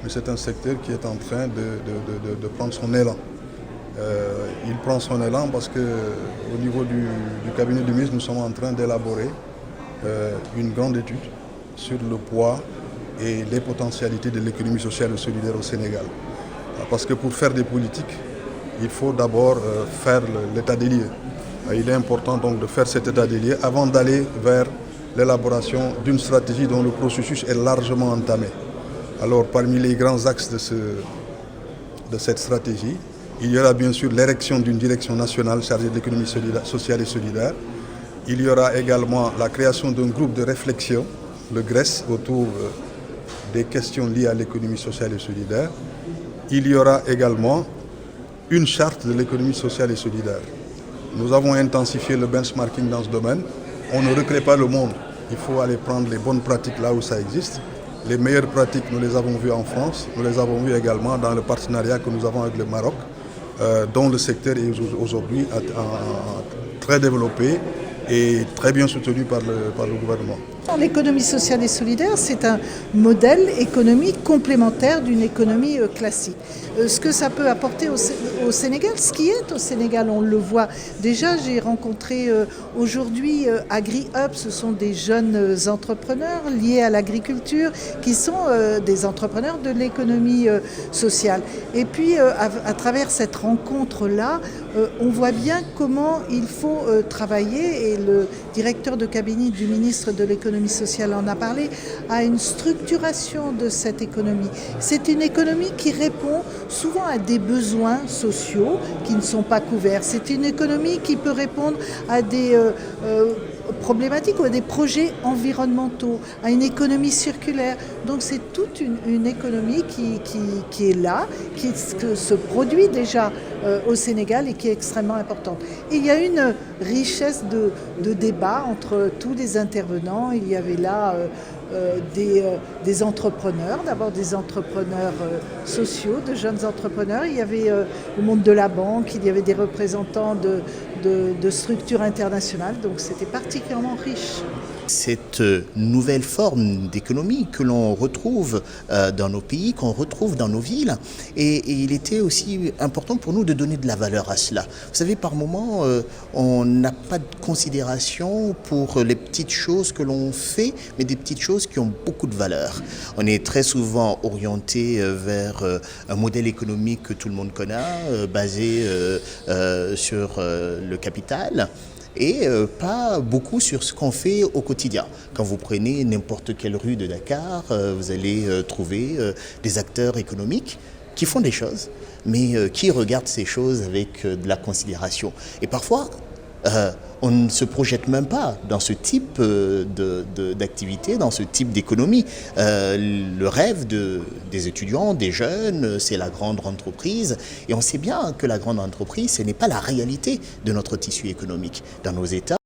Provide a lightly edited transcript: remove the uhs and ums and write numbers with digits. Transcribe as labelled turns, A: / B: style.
A: que c'est un secteur qui est en train de prendre son élan. Il prend son élan parce qu'au niveau du cabinet du ministre, nous sommes en train d'élaborer une grande étude sur le poids et les potentialités de l'économie sociale et solidaire au Sénégal. Parce que pour faire des politiques, il faut d'abord faire l'état des lieux. Il est important donc de faire cet état des lieux avant d'aller vers l'élaboration d'une stratégie dont le processus est largement entamé. Alors parmi les grands axes de cette stratégie, il y aura bien sûr l'érection d'une direction nationale chargée de l'économie sociale et solidaire. Il y aura également la création d'un groupe de réflexion, le GRES, autour des questions liées à l'économie sociale et solidaire. Il y aura également une charte de l'économie sociale et solidaire. Nous avons intensifié le benchmarking dans ce domaine. On ne recrée pas le monde. Il faut aller prendre les bonnes pratiques là où ça existe. Les meilleures pratiques, nous les avons vues en France. Nous les avons vues également dans le partenariat que nous avons avec le Maroc, dont le secteur est aujourd'hui très développé et très bien soutenu par le gouvernement.
B: L'économie sociale et solidaire, c'est un modèle économique complémentaire d'une économie classique. Ce que ça peut apporter au Sénégal, ce qui est au Sénégal, on le voit déjà. J'ai rencontré aujourd'hui AgriHub, ce sont des jeunes entrepreneurs liés à l'agriculture qui sont des entrepreneurs de l'économie sociale. Et puis à travers cette rencontre-là, on voit bien comment il faut travailler, et le directeur de cabinet du ministre de l'économie sociale en a parlé, à une structuration de cette économie. C'est une économie qui répond souvent à des besoins sociaux qui ne sont pas couverts. C'est une économie qui peut répondre à des problématiques ou à des projets environnementaux, à une économie circulaire. Donc c'est toute une économie qui est là, qui se produit déjà au Sénégal et qui est extrêmement importante. Et il y a une richesse de débat entre tous les intervenants. Il y avait là des entrepreneurs, d'abord des entrepreneurs sociaux, de jeunes entrepreneurs. Il y avait le monde de la banque, il y avait des représentants de structures internationales, donc c'était particulièrement riche.
C: Cette nouvelle forme d'économie que l'on retrouve dans nos pays, qu'on retrouve dans nos villes, et il était aussi important pour nous de donner de la valeur à cela. Vous savez, par moments, on n'a pas de considération pour les petites choses que l'on fait, mais des petites choses qui ont beaucoup de valeur. On est très souvent orienté vers un modèle économique que tout le monde connaît, basé sur le capital, et pas beaucoup sur ce qu'on fait au quotidien. Quand vous prenez n'importe quelle rue de Dakar, vous allez trouver des acteurs économiques qui font des choses, mais qui regardent ces choses avec de la considération. Et parfois, on ne se projette même pas dans ce type d'activité, dans ce type d'économie. Le rêve des étudiants, des jeunes, c'est la grande entreprise. Et on sait bien que la grande entreprise, ce n'est pas la réalité de notre tissu économique. Dans nos États,